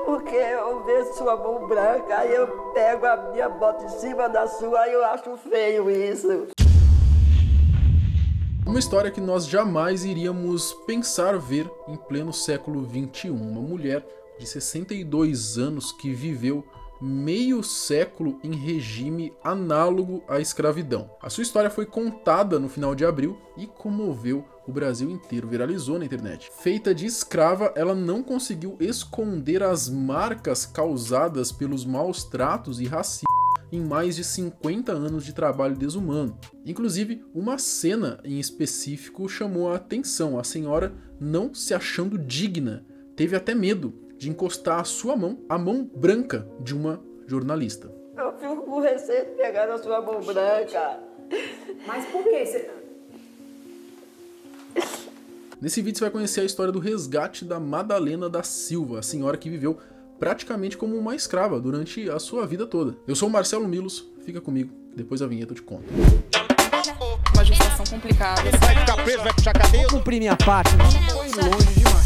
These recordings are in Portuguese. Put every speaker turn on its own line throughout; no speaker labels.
Porque eu vejo sua mão branca, aí eu pego a minha bota em cima da sua, aí eu acho feio isso.
Uma história que nós jamais iríamos pensar ver em pleno século XXI. Uma mulher de 62 anos que viveu meio século em regime análogo à escravidão. A sua história foi contada no final de abril e comoveu o Brasil inteiro, viralizou na internet. Feita de escrava, ela não conseguiu esconder as marcas causadas pelos maus tratos e racismo em mais de 50 anos de trabalho desumano. Inclusive, uma cena em específico chamou a atenção. A senhora, não se achando digna, teve até medo de encostar a sua mão, a mão branca de uma jornalista.
Eu fico com receio de pegar na sua mão branca.
Mas por que você...
Nesse vídeo você vai conhecer a história do resgate da Madalena da Silva, a senhora que viveu praticamente como uma escrava durante a sua vida toda. Eu sou o Marcelo Milos, fica comigo, depois da vinheta eu te conto.
Uma gestação complicada.
Vai ficar preso, vai puxar cadeia.
Cumprir minha parte, foi longe demais.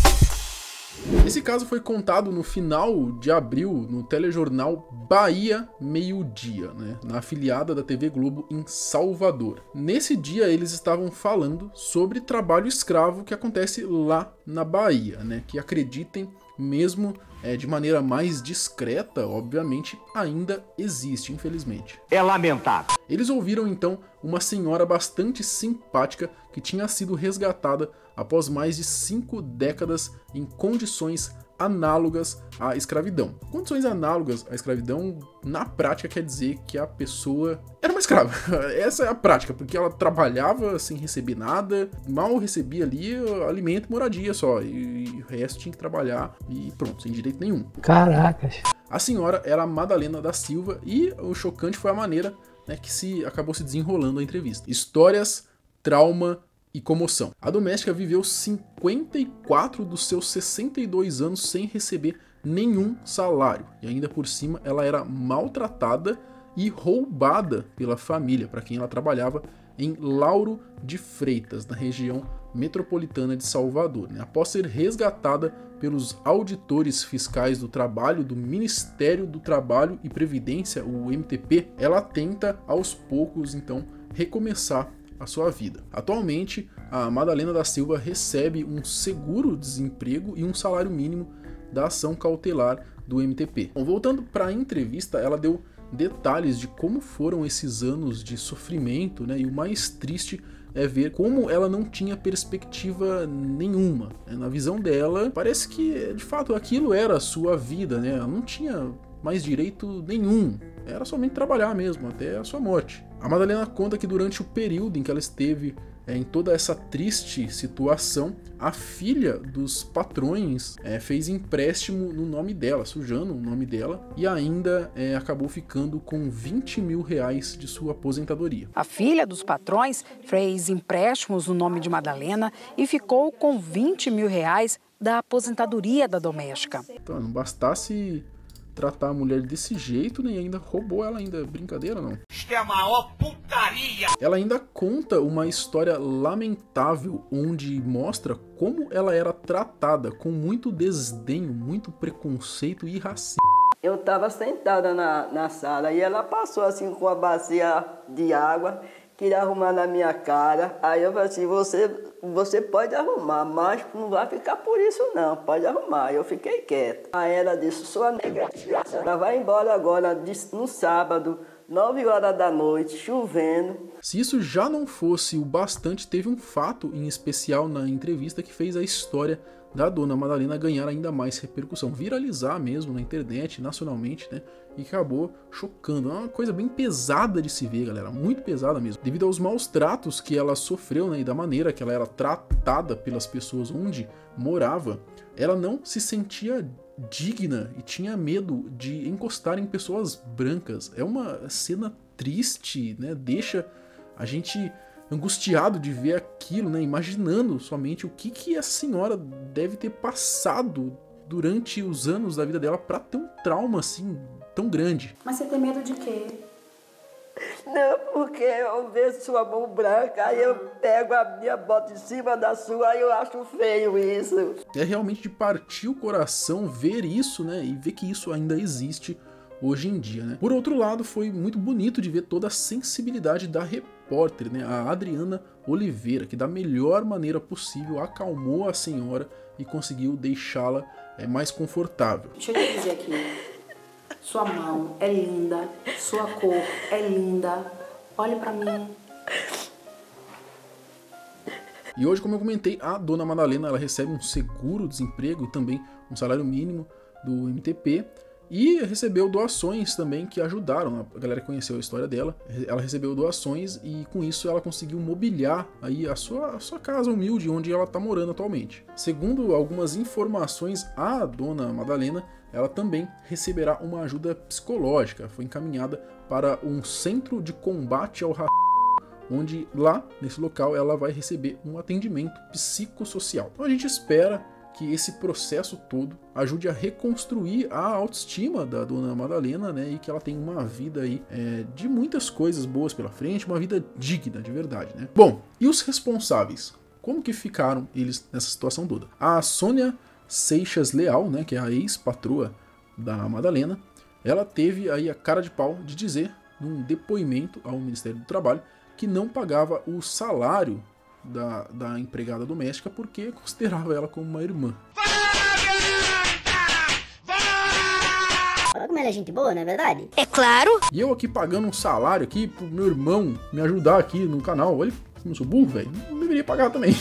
Esse caso foi contado no final de abril no telejornal Bahia Meio-Dia, né, na afiliada da TV Globo em Salvador. Nesse dia eles estavam falando sobre trabalho escravo que acontece lá na Bahia, né, que acreditem mesmo de maneira mais discreta, obviamente, ainda existe, infelizmente.
É lamentável.
Eles ouviram então uma senhora bastante simpática que tinha sido resgatada após mais de 5 décadas em condições análogas à escravidão. Condições análogas à escravidão, na prática, quer dizer que a pessoa era uma escrava. Essa é a prática, porque ela trabalhava sem receber nada, mal recebia ali alimento e moradia só, e o resto tinha que trabalhar e pronto, sem direito nenhum.
Caracas.
A senhora era a Madalena da Silva e o chocante foi a maneira, né, que acabou se desenrolando a entrevista. Histórias, trauma e comoção. A doméstica viveu 54 dos seus 62 anos sem receber nenhum salário. E ainda por cima ela era maltratada e roubada pela família, para quem ela trabalhava em Lauro de Freitas, na região metropolitana de Salvador, né? Após ser resgatada pelos auditores fiscais do trabalho do Ministério do Trabalho e Previdência, o MTP, ela tenta aos poucos então recomeçar a sua vida. Atualmente, a Madalena da Silva recebe um seguro-desemprego e um salário mínimo da ação cautelar do MTP. Bom, voltando para a entrevista, ela deu detalhes de como foram esses anos de sofrimento, né? E o mais triste é ver como ela não tinha perspectiva nenhuma, né? Na visão dela, parece que de fato aquilo era a sua vida, né? Ela não tinha mais direito nenhum, era somente trabalhar mesmo, até a sua morte. A Madalena conta que durante o período em que ela esteve em toda essa triste situação, a filha dos patrões fez empréstimo no nome dela, sujando o nome dela, e ainda acabou ficando com 20 mil reais de sua aposentadoria.
A filha dos patrões fez empréstimos no nome de Madalena e ficou com 20 mil reais da aposentadoria da doméstica.
Então, não bastasse tratar a mulher desse jeito, nem ainda roubou ela ainda. Brincadeira, não.
Isto é a maior putaria.
Ela ainda conta uma história lamentável, onde mostra como ela era tratada com muito desdenho, muito preconceito e racismo.
Eu estava sentada na sala e ela passou assim com a bacia de água, queria arrumar na minha cara. Aí eu falei assim, você pode arrumar, mas não vai ficar por isso não, pode arrumar. Eu fiquei quieto. Aí ela disse, sua nega, ela vai embora agora no sábado, 9 horas da noite, chovendo.
Se isso já não fosse o bastante, teve um fato em especial na entrevista que fez a história da dona Madalena ganhar ainda mais repercussão, viralizar mesmo na internet, nacionalmente, né? E acabou chocando. É uma coisa bem pesada de se ver, galera, muito pesada mesmo. Devido aos maus tratos que ela sofreu, né, e da maneira que ela era tratada pelas pessoas onde morava, ela não se sentia digna e tinha medo de encostar em pessoas brancas. É uma cena triste, né? Deixa a gente angustiado de ver aquilo, né? Imaginando somente o que essa senhora deve ter passado durante os anos da vida dela para ter um trauma assim tão grande.
Mas você tem medo de quê?
Não, porque eu vejo sua mão branca, aí eu pego a minha bota em cima da sua, aí eu acho feio isso.
É realmente de partir o coração ver isso, né? E ver que isso ainda existe hoje em dia, né? Por outro lado, foi muito bonito de ver toda a sensibilidade da repórter, né? A Adriana Oliveira, que da melhor maneira possível acalmou a senhora e conseguiu deixá-la mais confortável.
Deixa eu te dizer aqui. Sua mão é linda, sua cor é linda. Olhe pra mim.
E hoje, como eu comentei, a dona Madalena ela recebe um seguro-desemprego e também um salário mínimo do MTP. E recebeu doações também que ajudaram, a galera conheceu a história dela. Ela recebeu doações e com isso ela conseguiu mobiliar aí a sua casa humilde onde ela está morando atualmente. Segundo algumas informações, a dona Madalena ela também receberá uma ajuda psicológica. Foi encaminhada para um centro de combate ao racismo, onde lá, nesse local, ela vai receber um atendimento psicossocial. Então a gente espera que esse processo todo ajude a reconstruir a autoestima da dona Madalena, né, e que ela tenha uma vida aí de muitas coisas boas pela frente, uma vida digna de verdade, né? Bom, e os responsáveis? Como que ficaram eles nessa situação toda? A Sônia Seixas Leal, né, que é a ex-patroa da Madalena, ela teve aí a cara de pau de dizer, num depoimento ao Ministério do Trabalho, que não pagava o salário da empregada doméstica porque considerava ela como uma irmã.
Olha como ela é gente boa, não é verdade?
É claro!
E eu aqui pagando um salário aqui pro meu irmão me ajudar aqui no canal. Olha, eu não sou burro, velho. Não deveria pagar também.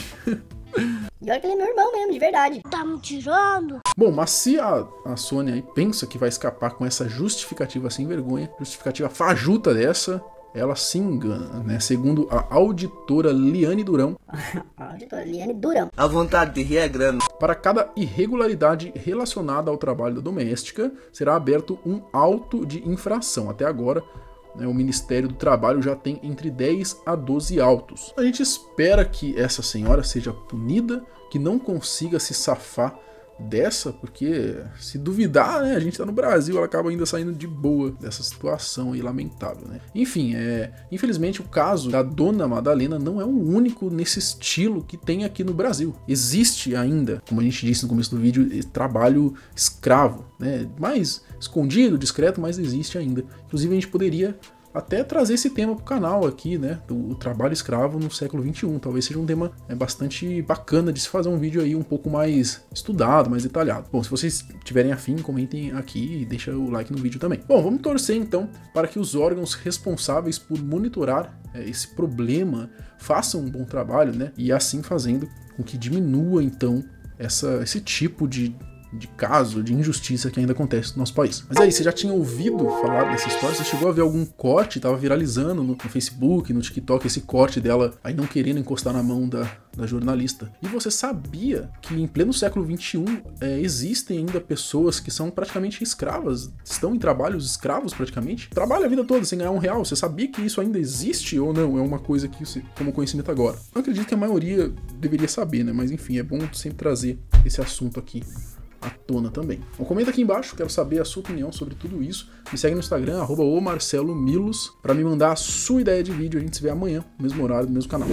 E olha que ele é meu irmão mesmo, de verdade.
Tá me tirando?
Bom, mas se a Sônia aí pensa que vai escapar com essa justificativa sem vergonha, justificativa fajuta dessa, ela se engana, né? Segundo a auditora Liane Durão,
A vontade de rir é grande.
para cada irregularidade relacionada ao trabalho da doméstica, será aberto um auto de infração. Até agora, né, o Ministério do Trabalho já tem entre 10 a 12 autos. A gente espera que essa senhora seja punida, que não consiga se safar dessa, porque se duvidar, né, a gente tá no Brasil, ela acaba ainda saindo de boa dessa situação aí lamentável, né? Enfim, infelizmente o caso da dona Madalena não é o único nesse estilo que tem aqui no Brasil. Existe ainda, como a gente disse no começo do vídeo, trabalho escravo, né? Mais escondido, discreto, mas existe ainda. Inclusive a gente poderia até trazer esse tema pro canal aqui, né, do trabalho escravo no século XXI. Talvez seja um tema bastante bacana de se fazer um vídeo aí um pouco mais estudado, mais detalhado. Bom, se vocês tiverem afim, comentem aqui e deixa o like no vídeo também. Bom, vamos torcer então para que os órgãos responsáveis por monitorar esse problema façam um bom trabalho, né, e assim fazendo com que diminua então esse tipo de caso, de injustiça que ainda acontece no nosso país. Mas aí, você já tinha ouvido falar dessa história? Você chegou a ver algum corte? Tava viralizando no Facebook, no TikTok, esse corte dela aí não querendo encostar na mão da jornalista. E você sabia que em pleno século XXI existem ainda pessoas que são praticamente escravas, estão em trabalhos escravos praticamente, trabalham a vida toda sem ganhar R$1. Você sabia que isso ainda existe ou não? É uma coisa que você toma conhecimento agora. Eu acredito que a maioria deveria saber, né? Mas enfim, é bom sempre trazer esse assunto aqui à tona também. Então, comenta aqui embaixo, quero saber a sua opinião sobre tudo isso. Me segue no Instagram, @omarcelomilos, para me mandar a sua ideia de vídeo. A gente se vê amanhã, no mesmo horário, no mesmo canal.